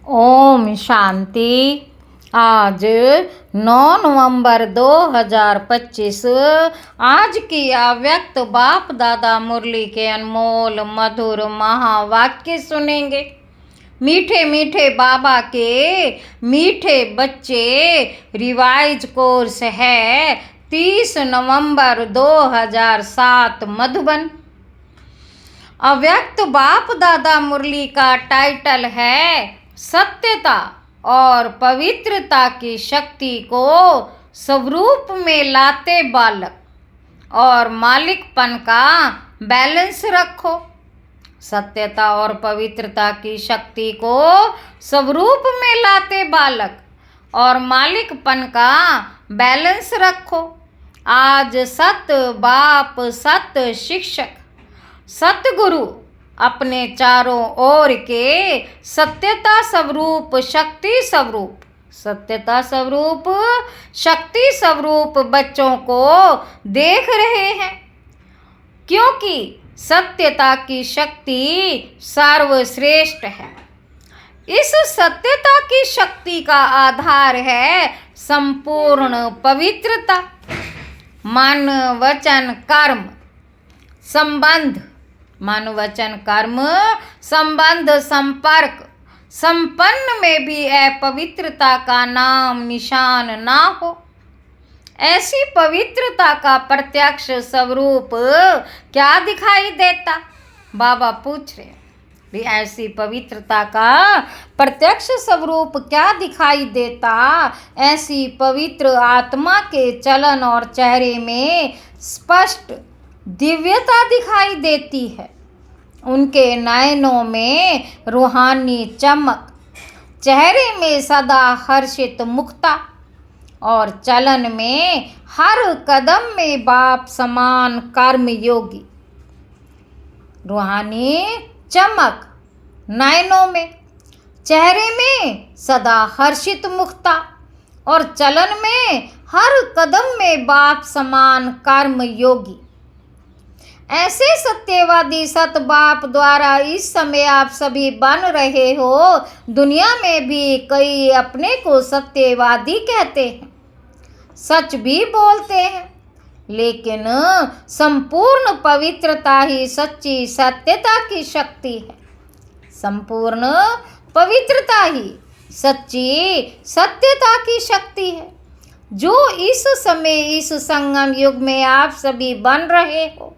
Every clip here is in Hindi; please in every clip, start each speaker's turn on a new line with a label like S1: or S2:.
S1: ओम शांति। आज 9 नवंबर 2025 आज की अव्यक्त बाप दादा मुरली के अनमोल मधुर महावाक्य सुनेंगे। मीठे मीठे बाबा के मीठे बच्चे रिवाइज कोर्स है 30 नवंबर 2007 मधुबन। अव्यक्त बाप दादा मुरली का टाइटल है सत्यता और पवित्रता की शक्ति को स्वरूप में लाते बालक और मालिकपन का बैलेंस रखो। सत्यता और पवित्रता की शक्ति को स्वरूप में लाते बालक और मालिकपन का बैलेंस रखो। आज सत बाप सत शिक्षक सतगुरु अपने चारों ओर के सत्यता स्वरूप शक्ति स्वरूप सत्यता स्वरूप शक्ति स्वरूप बच्चों को देख रहे हैं, क्योंकि सत्यता की शक्ति सर्वश्रेष्ठ है। इस सत्यता की शक्ति का आधार है संपूर्ण पवित्रता, मन वचन कर्म संबंध, मन वचन कर्म संबंध संपर्क संपन्न में भी अपवित्रता का नाम निशान ना हो। ऐसी पवित्रता का प्रत्यक्ष स्वरूप क्या दिखाई देता? बाबा पूछ रहे भी ऐसी पवित्रता का प्रत्यक्ष स्वरूप क्या दिखाई देता? ऐसी पवित्र आत्मा के चलन और चेहरे में स्पष्ट दिव्यता दिखाई देती है। उनके नयनों में रूहानी चमक, चेहरे में सदा हर्षित मुक्ता और चलन में हर कदम में बाप समान कर्म योगी। रूहानी चमक, नयनों में, चेहरे में सदा हर्षित मुक्ता और चलन में हर कदम में बाप समान कर्म योगी। ऐसे सत्यवादी सत बाप द्वारा इस समय आप सभी बन रहे हो। दुनिया में भी कई अपने को सत्यवादी कहते हैं, सच भी बोलते हैं, लेकिन संपूर्ण पवित्रता ही सच्ची सत्यता की शक्ति है। संपूर्ण पवित्रता ही सच्ची सत्यता की शक्ति है, जो इस समय इस संगम युग में आप सभी बन रहे हो।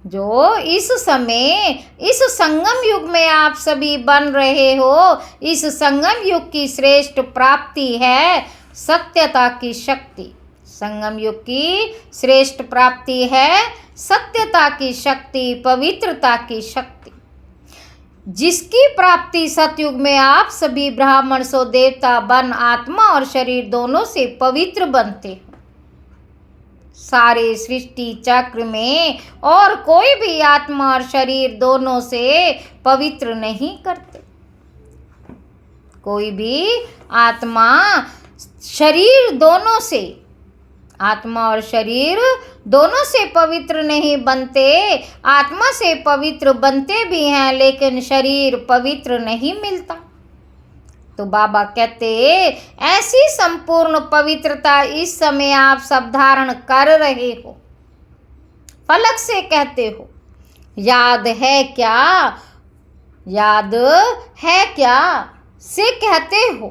S1: जो इस समय इस संगम युग में आप सभी बन रहे हो। इस संगम युग की श्रेष्ठ प्राप्ति है सत्यता की शक्ति। संगम युग की श्रेष्ठ प्राप्ति है सत्यता की शक्ति, पवित्रता की शक्ति, जिसकी प्राप्ति सतयुग में आप सभी ब्राह्मण सो देवता बन आत्मा और शरीर दोनों से पवित्र बनते हैं। सारे सृष्टि चक्र में और कोई भी आत्मा और शरीर दोनों से पवित्र नहीं करते। कोई भी आत्मा शरीर दोनों से, आत्मा और शरीर दोनों से पवित्र नहीं बनते। आत्मा से पवित्र बनते भी हैं, लेकिन शरीर पवित्र नहीं मिलता। तो बाबा कहते ऐसी संपूर्ण पवित्रता इस समय आप सब धारण कर रहे हो। फलक से कहते हो याद है क्या, याद है क्या से कहते हो।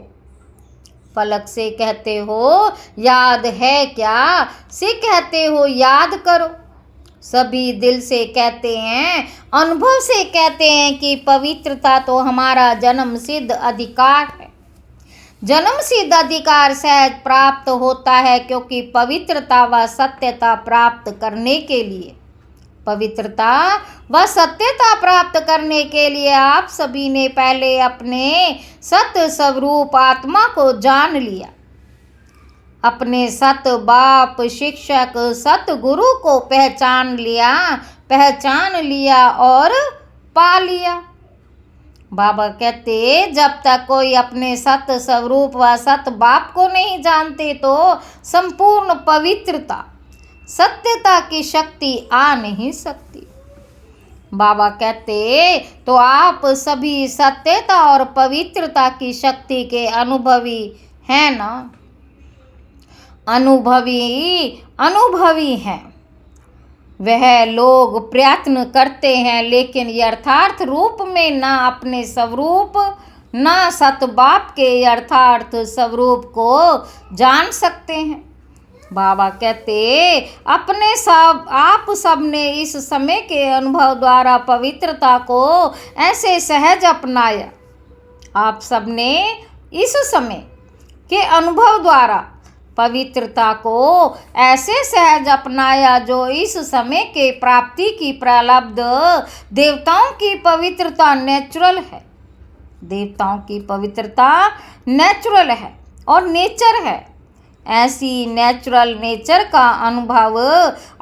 S1: फलक से कहते हो याद है क्या से कहते हो, याद करो। सभी दिल से कहते हैं, अनुभव से कहते हैं कि पवित्रता तो हमारा जन्म सिद्ध अधिकार है। जन्म सिद्ध अधिकार सहज प्राप्त होता है, क्योंकि पवित्रता व सत्यता प्राप्त करने के लिए, पवित्रता व सत्यता प्राप्त करने के लिए आप सभी ने पहले अपने सत्य स्वरूप आत्मा को जान लिया। अपने सत बाप शिक्षक सतगुरु को पहचान लिया और पा लिया। बाबा कहते जब तक कोई अपने सत स्वरूप व सत बाप को नहीं जानते तो संपूर्ण पवित्रता सत्यता की शक्ति आ नहीं सकती। बाबा कहते तो आप सभी सत्यता और पवित्रता की शक्ति के अनुभवी हैं ना। अनुभवी हैं वह लोग प्रयत्न करते हैं लेकिन यथार्थ रूप में ना अपने स्वरूप ना सतबाप के यथार्थ स्वरूप को जान सकते हैं। बाबा कहते आप सब ने इस समय के अनुभव द्वारा पवित्रता को ऐसे सहज अपनाया। आप सब ने इस समय के अनुभव द्वारा पवित्रता को ऐसे सहज अपनाया जो इस समय के प्राप्ति की प्रारब्ध देवताओं की पवित्रता नेचुरल है। देवताओं की पवित्रता नेचुरल है और नेचर है। ऐसी नेचुरल नेचर का अनुभव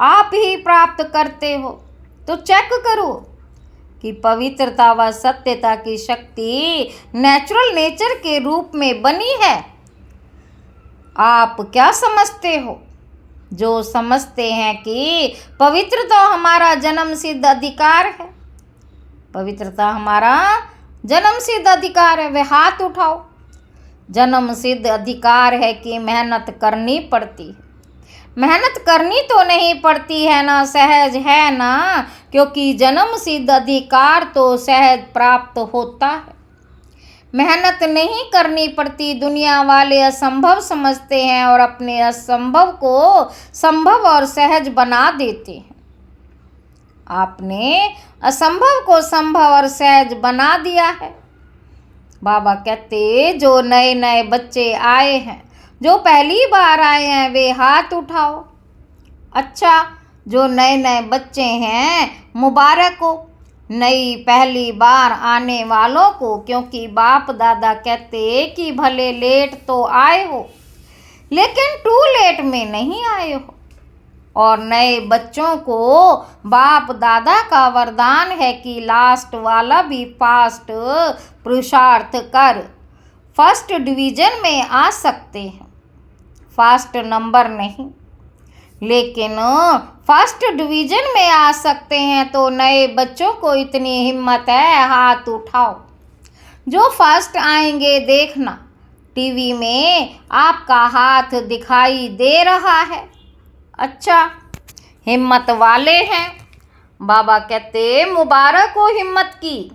S1: आप ही प्राप्त करते हो। तो चेक करो कि पवित्रता व सत्यता की शक्ति नेचुरल नेचर के रूप में बनी है। आप क्या समझते हो? जो समझते हैं कि पवित्रता हमारा जन्म सिद्ध अधिकार है, पवित्रता हमारा जन्म सिद्ध अधिकार है, वे हाथ उठाओ। जन्म सिद्ध अधिकार है कि मेहनत करनी पड़ती है। मेहनत करनी तो नहीं पड़ती है ना, सहज है ना, क्योंकि जन्म सिद्ध अधिकार तो सहज प्राप्त होता है। मेहनत नहीं करनी पड़ती। दुनिया वाले असंभव समझते हैं और अपने असंभव को संभव और सहज बना देते हैं। आपने असंभव को संभव और सहज बना दिया है। बाबा कहते जो नए नए बच्चे आए हैं, जो पहली बार आए हैं, वे हाथ उठाओ। अच्छा, जो नए नए बच्चे हैं मुबारक हो नई पहली बार आने वालों को, क्योंकि बाप दादा कहते कि भले लेट तो आए हो लेकिन टू लेट में नहीं आए हो। और नए बच्चों को बाप दादा का वरदान है कि लास्ट वाला भी फास्ट पुरुषार्थ कर फर्स्ट डिवीज़न में आ सकते हैं। फर्स्ट नंबर नहीं, लेकिन फर्स्ट डिवीज़न में आ सकते हैं। तो नए बच्चों को इतनी हिम्मत है, हाथ उठाओ। जो फर्स्ट आएंगे देखना टीवी में आपका हाथ दिखाई दे रहा है। अच्छा, हिम्मत वाले हैं। बाबा कहते मुबारक हो हिम्मत की।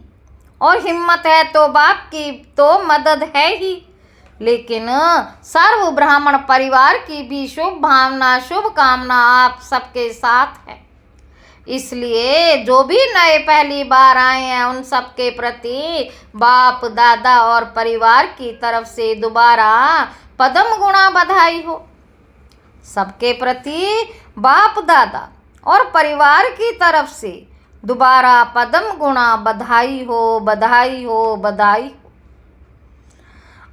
S1: और हिम्मत है तो बाप की तो मदद है ही, लेकिन सर्व ब्राह्मण परिवार की भी शुभ भावना शुभ कामना आप सबके साथ है। इसलिए जो भी नए पहली बार आए हैं उन सबके प्रति बाप दादा और परिवार की तरफ से दोबारा पदम गुणा बधाई हो। सबके प्रति बाप दादा और परिवार की तरफ से दोबारा पदम गुणा बधाई हो, बधाई हो, बधाई हो।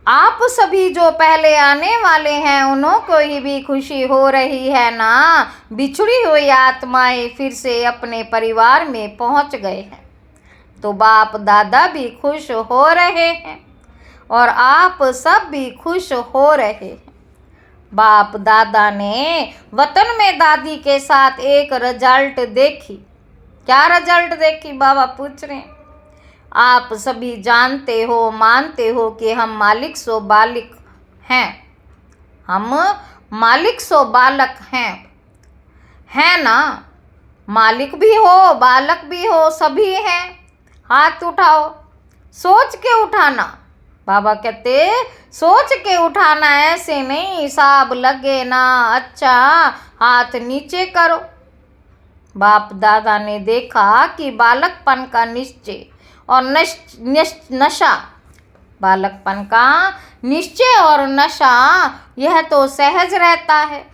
S1: आप सभी जो पहले आने वाले हैं उन्हों को ही भी खुशी हो रही है ना। बिछड़ी हुई आत्माएं फिर से अपने परिवार में पहुंच गए हैं, तो बाप दादा भी खुश हो रहे हैं और आप सब भी खुश हो रहे हैं। बाप दादा ने वतन में दादी के साथ एक रिजल्ट देखी। क्या रिजल्ट देखी? बाबा पूछ रहे हैं। आप सभी जानते हो, मानते हो कि हम मालिक सो बालिक हैं। हम मालिक सो बालक हैं, है ना? मालिक भी हो, बालक भी हो, सभी हैं। हाथ उठाओ। सोच के उठाना। बाबा कहते सोच के उठाना, ऐसे नहीं हिसाब लगे ना। अच्छा, हाथ नीचे करो। बाप दादा ने देखा कि बालकपन का निश्चय और नशा, बालकपन का निश्चय और नशा यह तो सहज रहता है,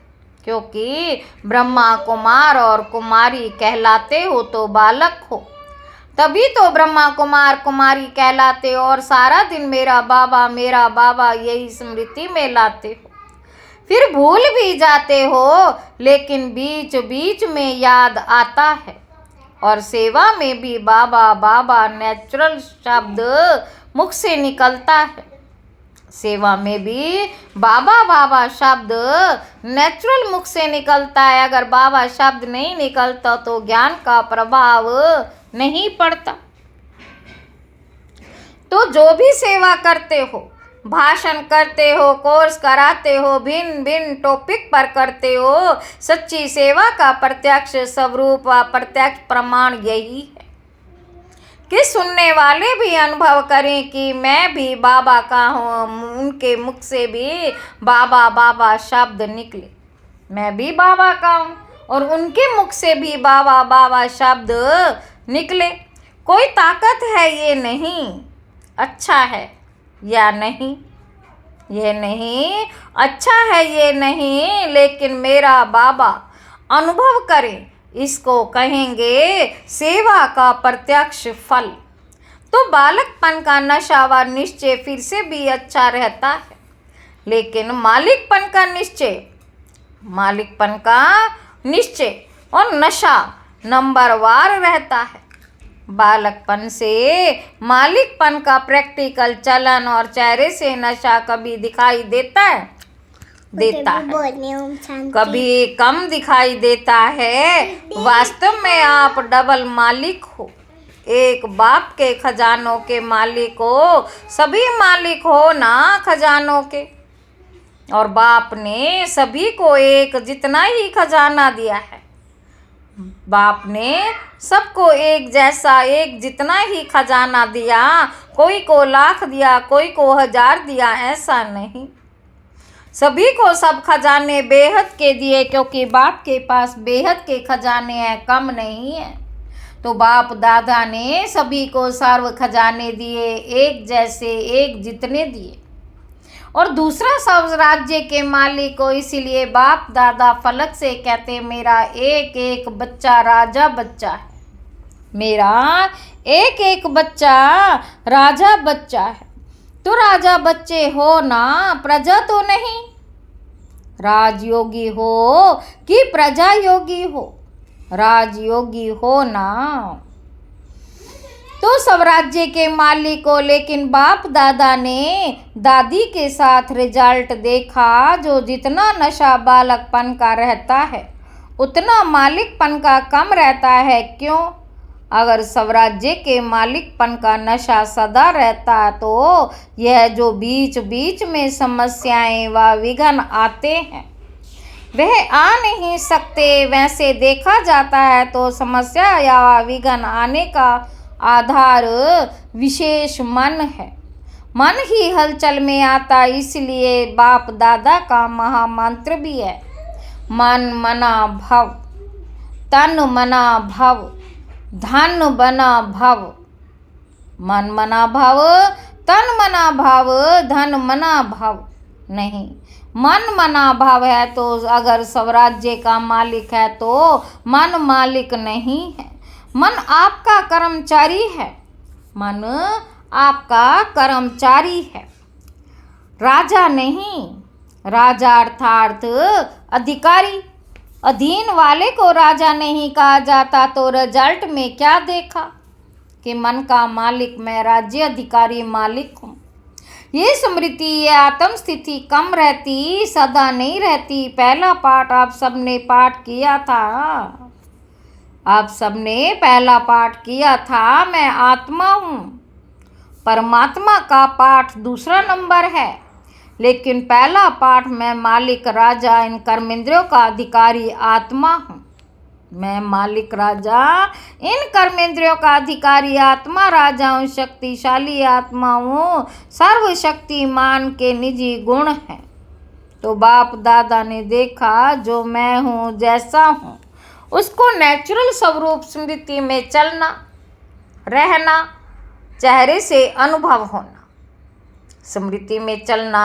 S1: क्योंकि ब्रह्मा कुमार और कुमारी कहलाते हो तो बालक हो, तभी तो ब्रह्मा कुमार कुमारी कहलाते हो और सारा दिन मेरा बाबा यही स्मृति में लाते हो। फिर भूल भी जाते हो, लेकिन बीच बीच में याद आता है। और सेवा में भी बाबा बाबा नेचुरल शब्द मुख से निकलता है। सेवा में भी बाबा बाबा शब्द नेचुरल मुख से निकलता है। अगर बाबा शब्द नहीं निकलता तो ज्ञान का प्रभाव नहीं पड़ता। तो जो भी सेवा करते हो, भाषण करते हो, कोर्स कराते हो, भिन्न भिन्न टॉपिक पर करते हो, सच्ची सेवा का प्रत्यक्ष स्वरूप व प्रत्यक्ष प्रमाण यही है कि सुनने वाले भी अनुभव करें कि मैं भी बाबा का हूँ। उनके मुख से भी बाबा बाबा शब्द निकले, मैं भी बाबा का हूँ, और उनके मुख से भी बाबा बाबा शब्द निकले। कोई ताकत है ये नहीं, अच्छा है या नहीं ये नहीं, अच्छा है ये नहीं, लेकिन मेरा बाबा अनुभव करें, इसको कहेंगे सेवा का प्रत्यक्ष फल। तो बालकपन का नशा व निश्चय फिर से भी अच्छा रहता है, लेकिन मालिकपन का निश्चय और नशा नंबरवार रहता है। बालकपन से मालिकपन का प्रैक्टिकल चलन और चेहरे से नशा कभी दिखाई देता है, कभी कम दिखाई देता है। वास्तव में आप डबल मालिक हो, एक बाप के खजानों के मालिक हो, सभी मालिक हो ना खजानों के। और बाप ने सभी को एक जितना ही खजाना दिया है, बाप ने सबको एक जैसा एक जितना ही खजाना दिया। कोई को लाख दिया, कोई को 1000 दिया, ऐसा नहीं। सभी को सब खजाने बेहद के दिए, क्योंकि बाप के पास बेहद के खजाने हैं, कम नहीं है। तो बाप दादा ने सभी को सर्व खजाने दिए, एक जैसे एक जितने दिए। और दूसरा सब राज्य के मालिक को, इसीलिए बाप दादा फलक से कहते मेरा एक एक बच्चा राजा बच्चा है, मेरा एक एक बच्चा राजा बच्चा है। तो राजा बच्चे हो ना, प्रजा तो नहीं। राजयोगी हो कि प्रजा योगी हो, राजयोगी हो ना। तो सब राज्य के मालिक हो, लेकिन बाप दादा ने दादी के साथ रिजल्ट देखा, जो जितना नशा बालकपन का रहता है उतना मालिकपन का कम रहता है। क्यों? अगर स्वराज्य के मालिकपन का नशा सदा रहता तो यह जो बीच बीच में समस्याएं व विघ्न आते हैं वह आ नहीं सकते। वैसे देखा जाता है तो समस्या या विघ्न आने का आधार विशेष मन है। मन ही हलचल में आता, इसलिए बाप दादा का महामंत्र भी है मन मना भव, तन मना भव, धन बना भव। मन मना भव, तन मना भव, धन मना भव नहीं। मन मना भाव है तो अगर स्वराज्य का मालिक है तो मन मालिक नहीं है। मन आपका कर्मचारी है, मन आपका कर्मचारी है, राजा नहीं। राजा अर्थात अधिकारी। अधीन वाले को राजा नहीं कहा जाता। तो रिजल्ट में क्या देखा कि मन का मालिक मैं, राज्य अधिकारी मालिक हूँ। ये स्मृति, ये आत्म स्थिति कम रहती, सदा नहीं रहती। पहला पाठ आप सबने पाठ किया था, आप सबने पहला पाठ किया था, मैं आत्मा हूँ। परमात्मा का पाठ दूसरा नंबर है, लेकिन पहला पाठ मैं मालिक राजा इन कर्मेंद्रियों का अधिकारी आत्मा हूँ। मैं मालिक राजा इन कर्मेंद्रियों का अधिकारी आत्मा राजा हूँ, शक्तिशाली आत्मा हूँ, सर्वशक्तिमान के निजी गुण हैं। तो बाप दादा ने देखा जो मैं हूँ, जैसा हूँ, उसको नेचुरल स्वरूप स्मृति में चलना, रहना, चेहरे से अनुभव होना। स्मृति में चलना,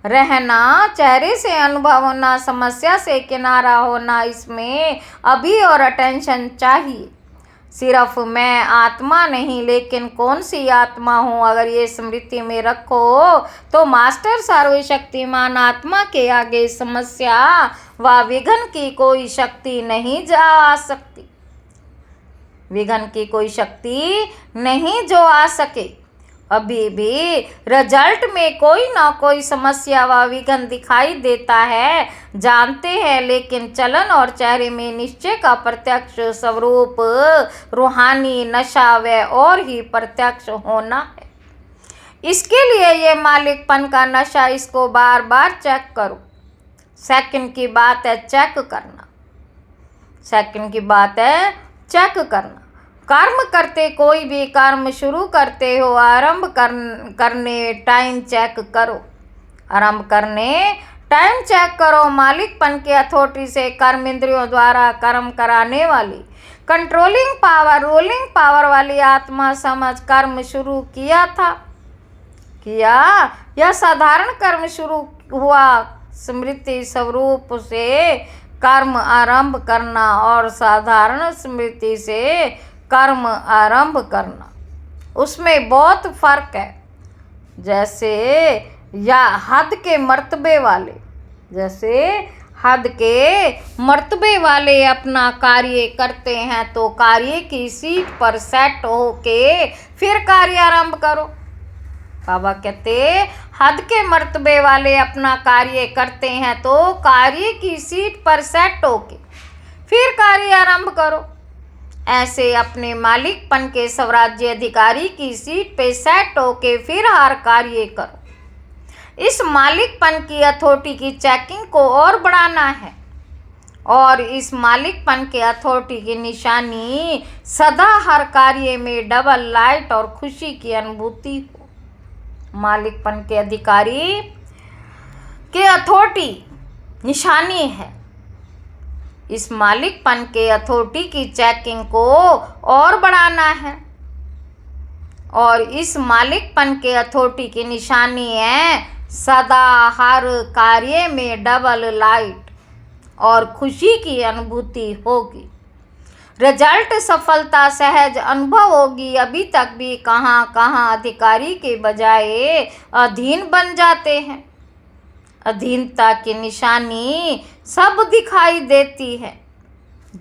S1: रहना, चेहरे से अनुभव होना, समस्या से किनारा होना, इसमें अभी और अटेंशन चाहिए। सिर्फ मैं आत्मा नहीं, लेकिन कौन सी आत्मा हूँ, अगर ये स्मृति में रखो तो मास्टर सर्वशक्तिमान आत्मा के आगे समस्या व विघ्न की कोई शक्ति नहीं जा सकती। विघ्न की कोई शक्ति नहीं जो आ सके। अभी भी रिजल्ट में कोई ना कोई समस्या व विघ्न दिखाई देता है, जानते हैं, लेकिन चलन और चेहरे में निश्चय का प्रत्यक्ष स्वरूप रूहानी नशा व और ही प्रत्यक्ष होना है। इसके लिए ये मालिकपन का नशा, इसको बार बार चेक करो। सेकंड की बात है चेक करना, सेकंड की बात है चेक करना। कर्म करते, कोई भी कर्म शुरू करते हो, आरंभ करने टाइम चेक करो, आरंभ करने टाइम चेक करो। मालिकपन की अथॉरिटी से कर्म इंद्रियों द्वारा कर्म कराने वाली कंट्रोलिंग पावर, रूलिंग पावर वाली आत्मा समझ कर्म शुरू किया था, किया या साधारण कर्म शुरू हुआ। स्मृति स्वरूप से कर्म आरंभ करना और साधारण स्मृति से कर्म आरंभ करना, उसमें बहुत फर्क है। जैसे या हद के मर्तबे वाले, जैसे हद के मर्तबे वाले अपना कार्य करते हैं तो कार्य की सीट पर सेट होके फिर कार्य आरंभ करो। बाबा कहते हद के मर्तबे वाले अपना कार्य करते हैं तो कार्य की सीट पर सेट होके फिर कार्य आरंभ करो। ऐसे अपने मालिकपन के स्वराज्य अधिकारी की सीट पे सेट होके फिर हर कार्य करो। इस मालिकपन की अथॉरिटी की चेकिंग को और बढ़ाना है और इस मालिकपन के अथॉरिटी की निशानी सदा हर कार्य में डबल लाइट और खुशी की अनुभूति हो। मालिकपन के अधिकारी के अथॉरिटी निशानी है। इस मालिकपन के अथॉरिटी की चेकिंग को और बढ़ाना है और इस मालिकपन के अथॉरिटी की निशानी है सदा हर कार्य में डबल लाइट और खुशी की अनुभूति होगी। रिजल्ट सफलता सहज अनुभव होगी। अभी तक भी कहाँ कहाँ अधिकारी के बजाय अधीन बन जाते हैं। अधीनता की निशानी सब दिखाई देती है।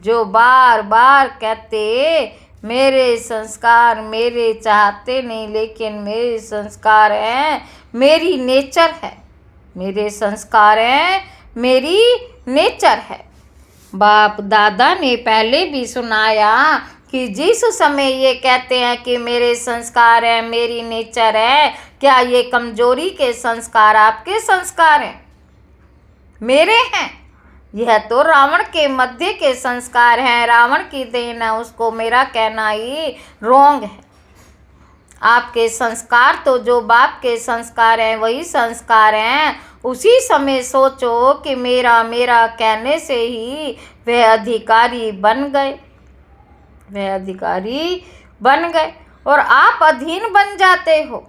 S1: जो बार बार कहते मेरे संस्कार मेरे चाहते नहीं, लेकिन मेरे संस्कार हैं, मेरी नेचर है, मेरे संस्कार हैं, मेरी नेचर है। बाप दादा ने पहले भी सुनाया कि जिस समय ये कहते हैं कि मेरे संस्कार हैं, मेरी नेचर है, क्या ये कमजोरी के संस्कार आपके संस्कार हैं? मेरे हैं। यह तो रावण के मध्य के संस्कार हैं, रावण की देन है, उसको मेरा कहना ही रॉन्ग है। आपके संस्कार तो जो बाप के संस्कार हैं वही संस्कार हैं। उसी समय सोचो कि मेरा मेरा कहने से ही वह अधिकारी बन गए, वह अधिकारी बन गए और आप अधीन बन जाते हो।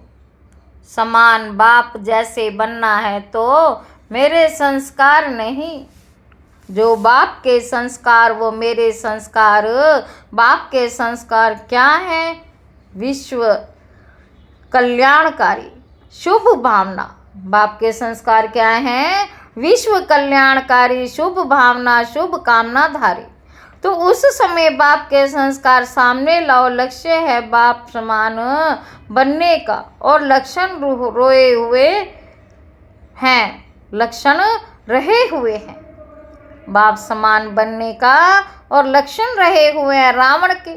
S1: समान बाप जैसे बनना है तो मेरे संस्कार नहीं, जो बाप के संस्कार वो मेरे संस्कार। बाप के संस्कार क्या है? विश्व कल्याणकारी शुभ भावना। बाप के संस्कार क्या हैं? विश्व कल्याणकारी शुभ भावना, शुभ कामनाधारी। तो उस समय बाप के संस्कार सामने लाओ। लक्ष्य है बाप समान बनने का और लक्षण रोए हुए हैं, लक्षण रहे हुए हैं बाप समान बनने का और लक्षण रहे हुए हैं रावण के।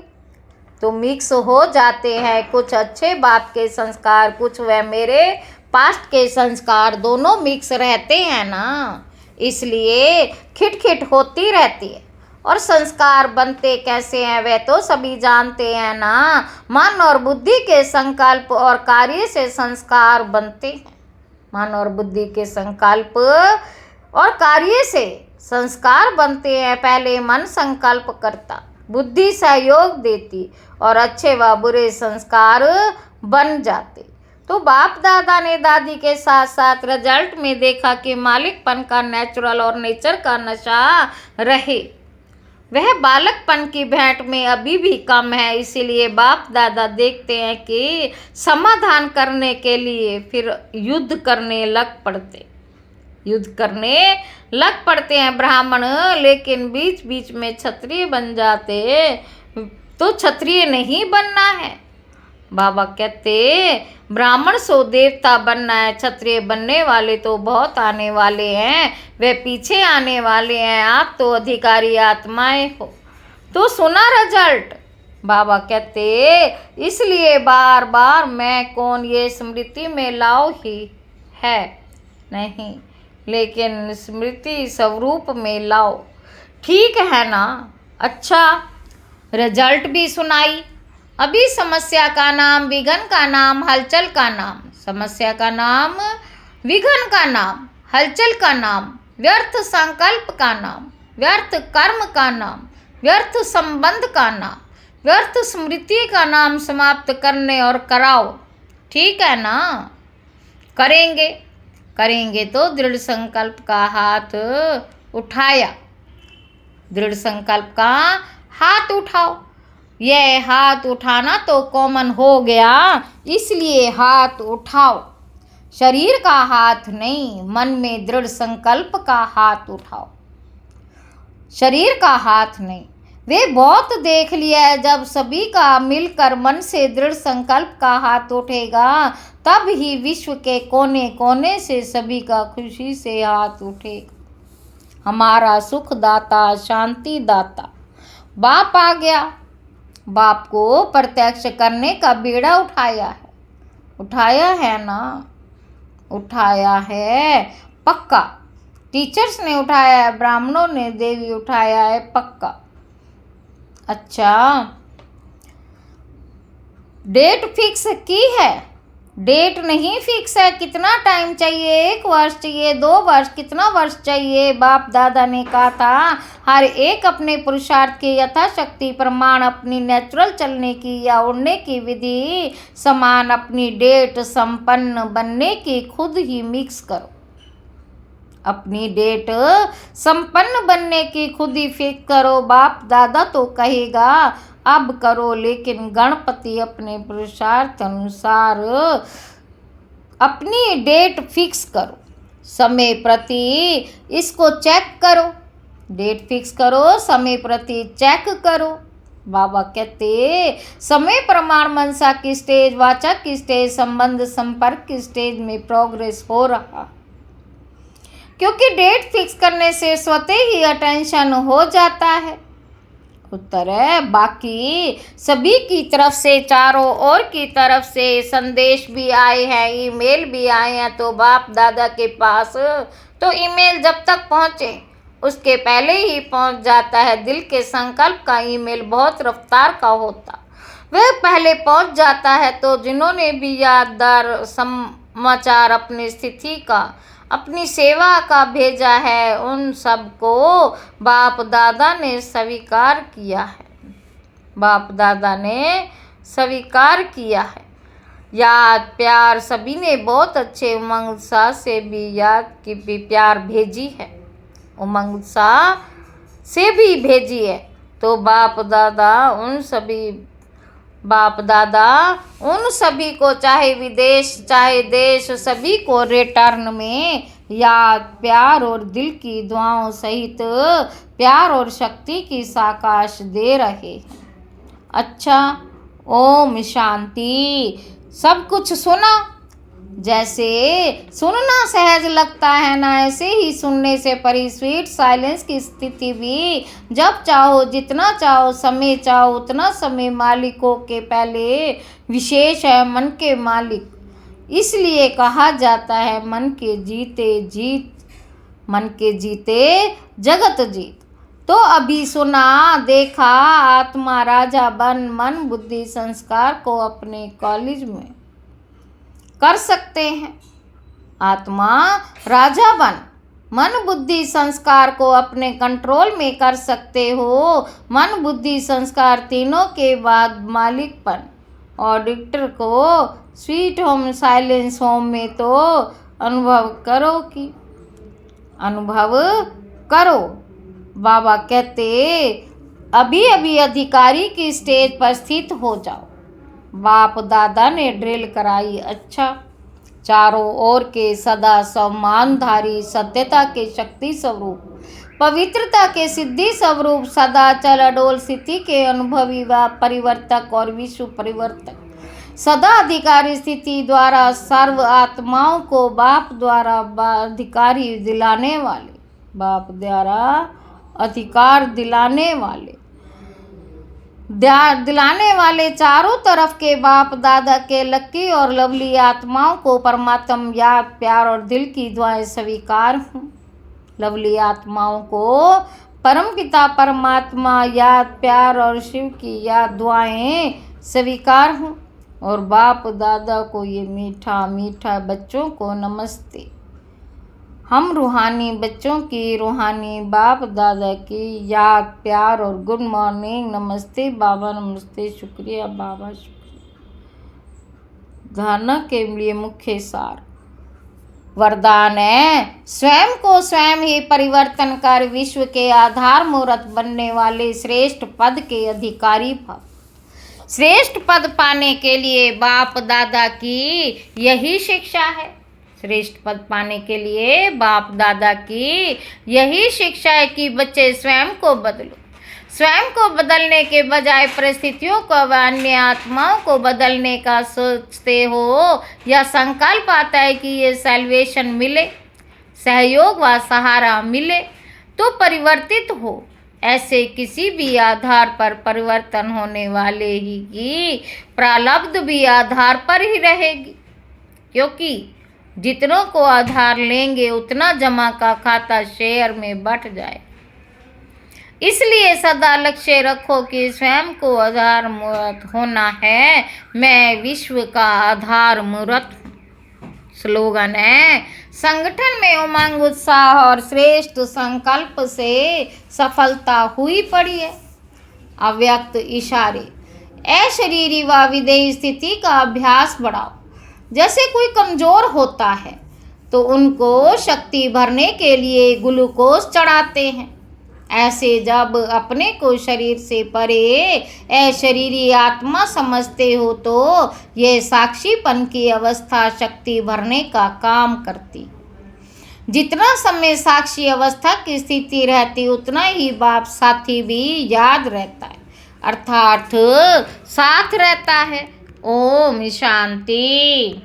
S1: तो मिक्स हो जाते हैं, कुछ अच्छे बाप के संस्कार, कुछ वह मेरे पास्ट के संस्कार, दोनों मिक्स रहते हैं ना, इसलिए खिटखिट होती रहती है। और संस्कार बनते कैसे हैं वह तो सभी जानते हैं ना। मन और बुद्धि के संकल्प और कार्य से संस्कार बनते हैं। मन और बुद्धि के संकल्प और कार्य से संस्कार बनते हैं। पहले मन संकल्प करता, बुद्धि सहयोग देती और अच्छे व बुरे संस्कार बन जाते। तो बाप दादा ने दादी के साथ साथ रिजल्ट में देखा कि मालिकपन का नेचुरल और नेचर का नशा रहे, वह बालकपन की भेंट में अभी भी कम है। इसीलिए बाप दादा देखते हैं कि समाधान करने के लिए फिर युद्ध करने लग पड़ते, युद्ध करने लग पड़ते हैं ब्राह्मण, लेकिन बीच बीच में क्षत्रिय बन जाते। तो क्षत्रिय नहीं बनना है। बाबा कहते ब्राह्मण सो देवता बनना है, क्षत्रिय बनने वाले तो बहुत आने वाले हैं, वे पीछे आने वाले हैं, आप तो अधिकारी आत्माएं हो। तो सुना रिजल्ट। बाबा कहते इसलिए बार बार मैं कौन ये स्मृति में लाओ ही है नहीं, लेकिन स्मृति स्वरूप में लाओ। ठीक है ना? अच्छा, रिजल्ट भी सुनाई। अभी समस्या का नाम, विघ्न का नाम, हलचल का नाम। समस्या का नाम, विघ्न का नाम, हलचल का नाम, व्यर्थ संकल्प का नाम, व्यर्थ कर्म का नाम, व्यर्थ संबंध का नाम, व्यर्थ स्मृति का नाम समाप्त करने और कराओ। ठीक है ना? करेंगे। करेंगे तो दृढ़ संकल्प का हाथ उठाया। दृढ़ संकल्प का हाथ उठाओ। यह हाथ उठाना तो कॉमन हो गया, इसलिए हाथ उठाओ। शरीर का हाथ नहीं, मन में दृढ़ संकल्प का हाथ उठाओ। शरीर का हाथ नहीं। वे बहुत देख लिया है, जब सभी का मिलकर मन से दृढ़ संकल्प का हाथ उठेगा, तब ही विश्व के कोने कोने से सभी का खुशी से हाथ उठेगा। हमारा सुख दाता, शांति दाता बाप आ गया। बाप को प्रत्यक्ष करने का बेड़ा उठाया है। उठाया है ना? उठाया है पक्का। टीचर्स ने उठाया है, ब्राह्मणों ने, देवी उठाया है पक्का। अच्छा, डेट फिक्स की है? डेट नहीं फिक्स है। कितना टाइम चाहिए? 1 वर्ष चाहिए, 2 वर्ष, कितना वर्ष चाहिए? बाप दादा ने कहा था हर एक अपने पुरुषार्थ के यथाशक्ति प्रमाण अपनी नेचुरल चलने की या उड़ने की विधि समान अपनी डेट संपन्न बनने की खुद ही मिक्स करो। अपनी डेट संपन्न बनने की खुद ही फिक्स करो। बाप दादा तो कहेगा अब करो, लेकिन गणपति अपने पुरुषार्थ अनुसार अपनी डेट फिक्स करो। समय प्रति इसको चेक करो। डेट फिक्स करो, समय प्रति चेक करो। बाबा कहते समय प्रमाण मनसा की स्टेज, वाचा की स्टेज, संबंध संपर्क की स्टेज में प्रोग्रेस हो रहा, क्योंकि डेट फिक्स करने से स्वतः ही अटेंशन हो जाता है। उत्तर है बाकी सभी की तरफ से, चारों ओर की तरफ से संदेश भी आए हैं, ईमेल भी आए हैं, तो बाप दादा के पास तो ईमेल जब तक पहुँचे उसके पहले ही पहुँच जाता है। दिल के संकल्प का ईमेल बहुत रफ्तार का होता, वह पहले पहुँच जाता है। तो जिन्होंने भी यादगार समाचार अपनी स्थिति का, अपनी सेवा का भेजा है, उन सबको बाप दादा ने स्वीकार किया है। बाप दादा ने स्वीकार किया है। याद प्यार सभी ने बहुत अच्छे उमंग उत्साह से भी याद की भी प्यार भेजी है, उमंग उत्साह से भी भेजी है। तो बाप दादा उन सभी को, चाहे विदेश चाहे देश, सभी को रिटर्न में याद प्यार और दिल की दुआओं सहित प्यार और शक्ति की साकाश दे रहे हैं। अच्छा, ओम शांति। सब कुछ सुना? जैसे सुनना सहज लगता है ना, ऐसे ही सुनने से परी स्वीट साइलेंस की स्थिति भी जब चाहो, जितना चाहो, समय चाहो उतना समय मालिकों के पहले विशेष है, मन के मालिक। इसलिए कहा जाता है मन के जीते जीत, मन के जीते जगत जीत। तो अभी सुना देखा, आत्मा राजा बन मन बुद्धि संस्कार को अपने कॉलेज में कर सकते हैं। आत्मा राजा बन मन बुद्धि संस्कार को अपने कंट्रोल में कर सकते हो। मन बुद्धि संस्कार तीनों के बाद मालिकपन ऑडिटर को स्वीट होम साइलेंस होम में तो अनुभव करो। बाबा कहते अभी अभी अधिकारी की स्टेज पर स्थित हो जाओ। बाप दादा ने ड्रिल कराई। अच्छा, चारों ओर के सदा सम्मानधारी, सत्यता के शक्ति स्वरूप, पवित्रता के सिद्धि स्वरूप, सदा चल अडोल स्थिति के अनुभवी व परिवर्तक और विश्व परिवर्तक, सदा अधिकारी स्थिति द्वारा सर्व आत्माओं को बाप द्वारा अधिकारी दिलाने वाले, बाप द्वारा अधिकार दिलाने वाले चारों तरफ के बाप दादा के लकी और लवली आत्माओं को परमात्मा याद, प्यार और दिल की दुआएं स्वीकार हूँ। लवली आत्माओं को परमपिता परमात्मा याद, प्यार और शिव की याद दुआएं स्वीकार हूँ। और बाप दादा को ये मीठा मीठा बच्चों को नमस्ते। हम रूहानी बच्चों की रूहानी बाप दादा की याद, प्यार और गुड मॉर्निंग। नमस्ते बाबा, नमस्ते, शुक्रिया बाबा, शुक्रिया। धारणा के लिए मुख्य सार वरदान है, स्वयं को स्वयं ही परिवर्तन कर विश्व के आधार मूर्त बनने वाले श्रेष्ठ पद के अधिकारी भव। श्रेष्ठ पद पाने के लिए बाप दादा की यही शिक्षा है। श्रेष्ठ पद पाने के लिए बाप दादा की यही शिक्षा है कि बच्चे स्वयं को बदलो। स्वयं को बदलने के बजाय परिस्थितियों को व अन्य आत्माओं को बदलने का सोचते हो या संकल्प आता है कि ये सैल्वेशन मिले, सहयोग व सहारा मिले तो परिवर्तित हो। ऐसे किसी भी आधार पर परिवर्तन होने वाले ही की प्रारब्ध भी आधार पर ही रहेगी, क्योंकि जितनों को आधार लेंगे उतना जमा का खाता शेयर में बढ़ जाए। इसलिए सदा लक्ष्य रखो कि स्वयं को आधार मूर्त होना है। मैं विश्व का आधार मूर्त हूँ। स्लोगन है, संगठन में उमंग, उत्साह और श्रेष्ठ संकल्प से सफलता हुई पड़ी है। अव्यक्त इशारे, अशरीरी व विदेही स्थिति का अभ्यास बढ़ाओ। जैसे कोई कमजोर होता है तो उनको शक्ति भरने के लिए ग्लूकोज चढ़ाते हैं, ऐसे जब अपने को शरीर से परे अशरीरी आत्मा समझते हो तो ये साक्षीपन की अवस्था शक्ति भरने का काम करती। जितना समय साक्षी अवस्था की स्थिति रहती उतना ही बाप साथी भी याद रहता है, अर्थात साथ रहता है। ओम शांति।